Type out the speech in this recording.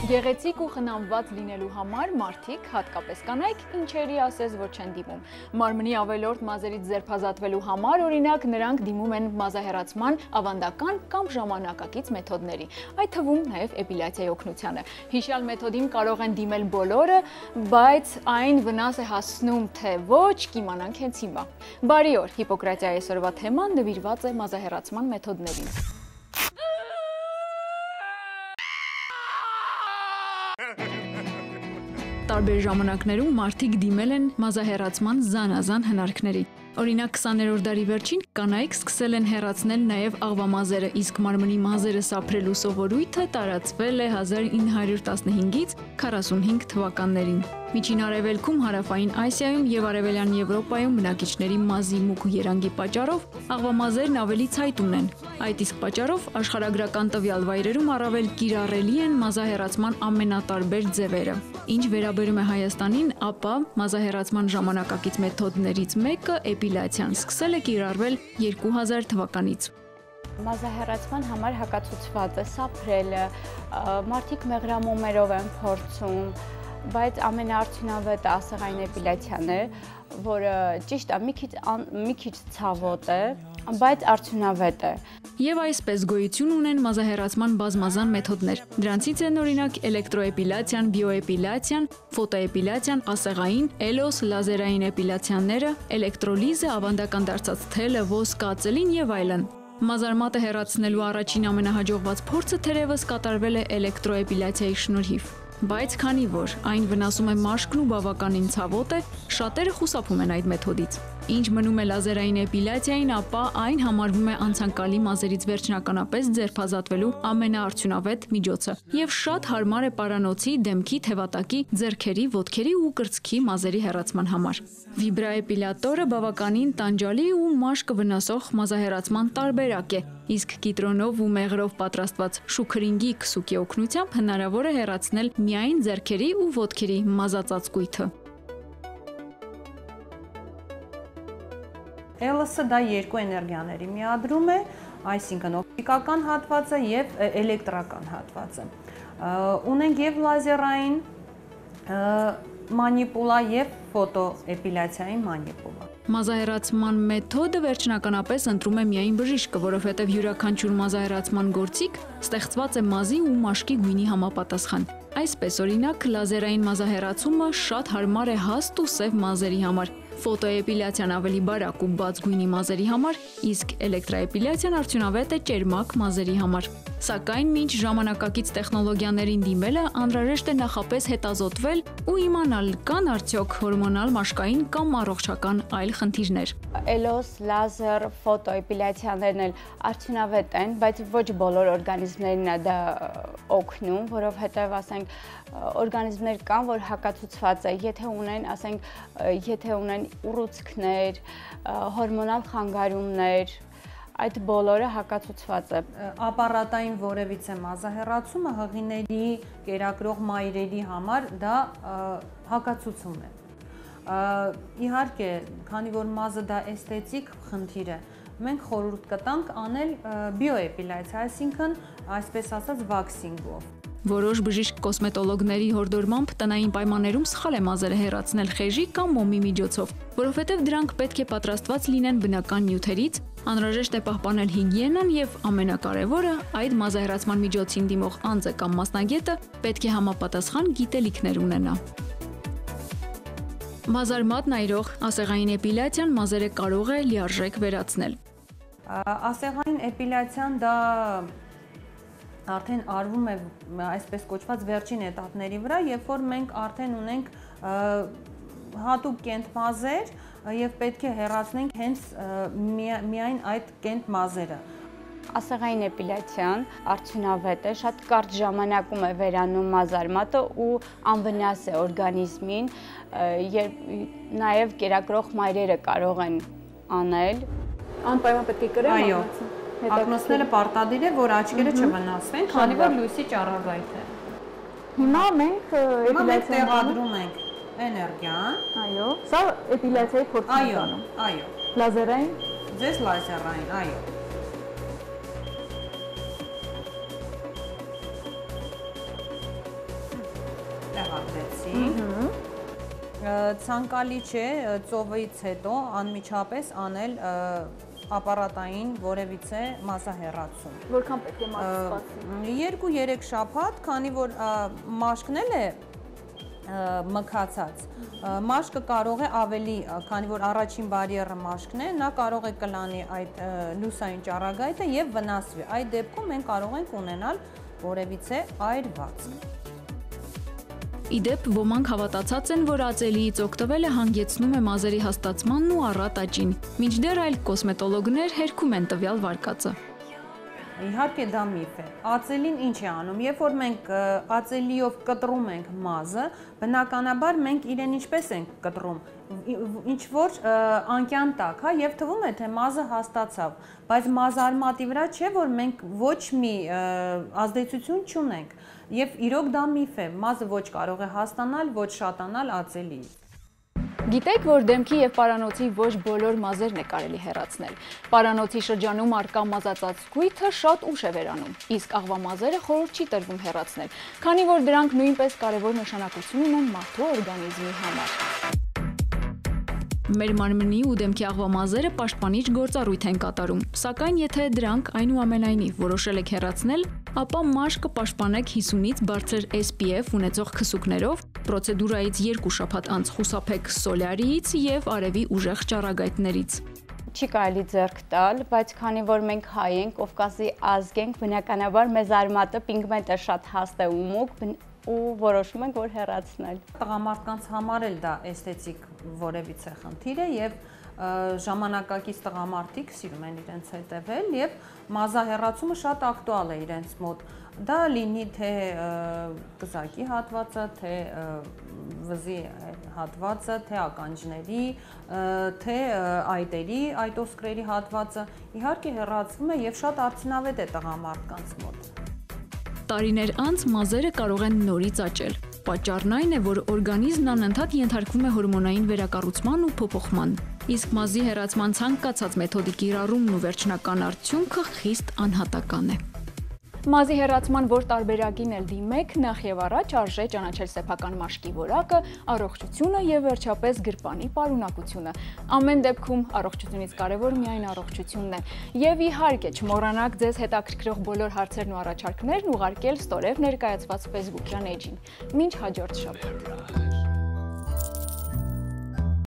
Գեղեցիկ ու խնամված լինելու համար մարդիկ, հատկապես կանայք, ինչերի ասես, որ չեն դիմում։ Մարմնի ավելորդ մազերից ձերբազատվելու համար, օրինակ, նրանք դիմում են մազահեռացման ավանդական կամ ժամանակակից մեթոդների, այդ թվում նաև էպիլյացիայի օգնությանը։ Հիշյալ մեթոդին կարող են դիմել բոլորը, բայց այն վնաս է հասցնում, թե ոչ, կիմանանք հենց հիմա։ Բարի օր, Հիպոկրատիայի այսօրվա թեման նվիրված է մազահեռացման մեթոդներին։ Տարբեր ժամանակներում մարդիկ դիմել են մազահեռացման զանազան հնարքների։ Օրինակ 20-րդ դարի վերջին կանայք սկսել են հեռացնել նաև աղվամազերը, իսկ մարմնի մազերը սափրելու սովորույթը տարածվել է 1915-ից 45 թվականներին։ Միջին Արևելքում, Հարավային Ասիայում եւ Արևելյան Եվրոպայում բնակիչների մազի մուգ երանգի պատճառով աղվամազերն ավելի ցայտ ունեն։ Այդ իսկ պատճառով աշխարհագրական տվյալ վայրերում առավել կիրառելի են մազահեռացման ամենատարբեր ձևերը։ Ինչ վերաբերում է Հայաստանին, ապա մազահեռացման ժամանակակից մեթոդներից մեկը էպիլյացիան սկսել է կիրառվել 2000 թվականից։ Մազահեռացման համար հակացուցված է սափրելը, մարդիկ մեղրամոմերով են փորձում, բայց ամենաարդյունավետը ասեղային էպիլյացիան է, որը ճիշտ է, մի քիչ ցավոտ է, բայց արդյունավետ է։ Եվ այսպես գոյություն ունեն մազահեռացման բազմազան մեթոդներ։ Դրանցից են օրինակ էլեկտրոէպիլյացիան, բիոէպիլյացիան, ֆոտոէպիլյացիան, ասեղային, էլոս, լազերային էպիլյացիաները, էլեկտրոլիզը, ավանդական դարձած թելը, ոսկը, ածելին եւ այլն։ Մազարմատը հեռացնելու առաջին ամենահաջողված փորձը թերևս կատարվել է էլեկտրոէպիլյացիայի շնորհիվ։ Բայց քանի որ այն վնասում է մաշկն ու բավականին ցավոտ է, շատերը խուսափում են այդ մեթոդից։ Ինչ մնում է լազերային էպիլյացիային, ապա այն համարվում է անցանկալի մազերից վերջնականապես ձերբազատվելու ամենաարդյունավետ միջոցը եւ շատ հարմար է պարանոցի, դեմքի, թևատակի, ձեռքերի, ոտքերի ու կրծքի մազերի հեռացման համար։ Վիբրաէպիլյատորը բավականին տանջալի ու մաշկը վնասող մազահեռացման տարբերակ է, իսկ կիտրոնով ու մեղրով պատրաստված շուքրինգի քսուկի օգնությամբ հնարավոր է հեռացնել միայն ձեռքերի ու ոտքերի մազածածկույթը։ Էլսը դա երկու էներգիաների միադրում է, այսինքն օպտիկական հատվածը եւ էլեկտրական հատվածը։ Ունենք եւ լազերային մանիպուլա եւ ֆոտոէպիլյացիայի մանիպուլա։ Մազահեռացման մեթոդը վերջնականապես ընտրում է միայն բժիշկը, որովհետև յուրաքանչյուր մազահեռացման գործիք ստեղծված է մազի ու մաշկի գույնի համապատասխան։ Այսպես, օրինակ, լազերային մազահեռացումը շատ հարմար է հաստ ու սև մազերի համար, ֆոտոէպիլյացիան ավելի բարակ ու բաց գույնի մազերի համար, իսկ էլեկտրաէպիլյացիան արդյունավետ է ճերմակ մազերի համար։ Սակայն մինչ ժամանակակից տեխնոլոգիաներին դիմելը անհրաժեշտ է նախապես հետազոտվել ու իմանալ կան արդյոք հորմոնալ, մաշկային կամ առողջական այլ խնդիրներ։ Էլոս, լազեր, ֆոտոէպիլյացիաներն էլ արդյունավետ են, բայց ոչ բոլոր օրգանիզմներին է դա օգնում, որովհետև ասենք օրգանիզմներ կան, որ հակացուցված է, եթե ունեն ուռուցքներ, հորմոնալ խանգարումներ, այդ բոլորը հակացուցված է։ Ապարատային որևիցե մազահեռացումը հղիների, կերակրող մայրերի համար դա հակացուցում է։ Իհարկե, քանի որ մազը դա էսթետիկ խնդիր է, մենք խորհուրդ կտանք անել բիոէպիլյացիա, այսինքն այսպես ասած վաքսինգով։ Որոշ բժիշկ կոսմետոլոգների հորդորմամբ տնային պայմաններում սխալ է մազերը հեռացնել խեժի կամ մոմի միջոցով, որովհետև դրանք պետք է պատրաստված լինեն բնական նյութերից, անհրաժեշտ է պահպանել հիգիենան եւ ամենակարևորը, այդ մազահեռացման միջոցին դիմող անձը կամ մասնագետը պետք է համապատասխան գիտելիքներ ունենա։ Մազարմատն այրող ասեղային էպիլյացիան մազերը կարող է լիարժեք վերացնել։ Ասեղային էպիլյացիան դա արդեն արվում է այսպես կոչված վերջին էտապների վրա, երբ որ մենք արդեն ունենք հատուկ կենտմազեր եւ պետք է հեռացնենք հենց միայն այդ կենտմազերը։ Ասեղային էպիլյացիան արդյունավետ է, շատ կարճ ժամանակում է վերանում մազարմատը ու անվնաս է օրգանիզմին, նաեւ կերակրող մայրերը կարող են անել։ Անպայման պետք է կրել։ Այո։ Ակնոցները պարտադիր է, որ աչքերը չվնասվեն, քանի որ լույսի ճառագայթ է։ Հիմա մենք տեղադրում ենք էներգիան։ Այո, սա էպիլյացիայի փորձն է անում։ Այո։ Լազերային։ Ձեզ լազերային, այո։ ավարտեցինք, ցանկալի չէ ծովից հետո անմիջապես անել ապարատային որևիցե մազահեռացում։ Որքան պետք է մազը սպասի։ 2-3 շաբաթ, քանի որ մաշկն էլ է մքացած, մաշկը կարող է ավելի, քանի որ առաջին բարիերը մաշկն է, նա կարող է կլանի այդ լուսային ճառագայթը եւ վնասվի։ Այդ դեպքում մենք կարող ենք ունենալ որևիցե այրվածք։ Իդեպ ոմանք հավատացած են, որ ածելիից օգտվելը հանգեցնում է մազերի հաստացմանն ու առատ աճին, մինչդեռ այլ կոսմետոլոգներ հերքում են տվյալ վարկածը։ Իհարկե դա միֆ է։ Ածելին ինչ է անում։ Երբ որ մենք ածելիով կտրում ենք մազը, բնականաբար մենք իրեն ինչպես ենք կտրում, ինչ որ անկյան տակ, հա, եւ թվում է թե մազը հաստացավ, բայց մազարմատի վրա չէ, որ մենք ոչ մի ազդեցություն չունենք։ Եվ իրոք դա միֆ է, մազը ոչ կարող է հաստանալ, ոչ շատանալ ածելիից։ Գիտեք, որ դեմքի եւ պարանոցի ոչ բոլոր մազերն է կարելի հեռացնել։ Պարանոցի շրջանում առկա մազածածկույթը շատ ուշ է վերանում, իսկ աղվամազերը խորհուրդ չի տրվում հեռացնել, քանի որ դրանք նույնպես կարևոր նշանակություն ունեն մարդու օրգանիզմի համար։ Մեր մարմնի ու դեմքի աղվամազերը պաշտպանիչ գործառույթ են կատարում, սակայն եթե դրանք այնուամենայնիվ որոշել եք հեռացնել, ապա մաշկը պաշտպանեք 50-ից բարձր SPF ունեցող քսուկներով, պրոցեդուրայից 2 շաբաթ անց խուսափեք սոլյարիից եւ արևի ուժեղ ճառագայթներից։ Չի կարելի ձեռք տալ, բայց քանի որ մենք հայ ենք, Կովկասի ազգ ենք, բնականաբար մեզ արմատը պիգմենտը շատ հաստ է ու մուգ ու որոշում ենք, որ հեռացնել։ Տղամարդկանց համար էլ դա էսթետիկ որևիցե խնդիր է եւ ժամանակակից տղամարդիկ սիրում են իրենց հետևել եւ մազահեռացումը շատ ակտուալ է իրենց մոտ։ Դա լինի թե կզակի հատվածը, թե վզի հատվածը, թե ականջների, թե այտերի, այտոսկրերի հատվածը, իհարկե հեռացվում է եւ շատ արդյունավետ է տղամարդկանց մոտ։ Տարիներ անց մազերը կարող են նորից աճել։ Պատճառն այն է, որ օրգանիզմն անընդհատ ենթարկվում է հորմոնային վերակառուցման ու փոփոխման, իսկ մազի հեռացման ցանկացած մեթոդի կիրառումն ու վերջնական արդյունքը խիստ անհատական է։ Մազի հեռացման որ տարբերակին էլ դիմեք, նախ եւ առաջ արժե ճանաչել սեփական մաշկի որակը, առողջությունը եւ վերջապես գրպանի պարունակությունը։ Ամեն դեպքում առողջությունից կարևոր միայն առողջությունն է։ Եվ իհարկե, չմոռանաք ձեզ հետաքրքրող բոլոր հարցերն ու առաջարկներն ուղարկել ստորև ներկայացված Facebook-յան էջին։ Մինչ հաջորդ շաբաթ։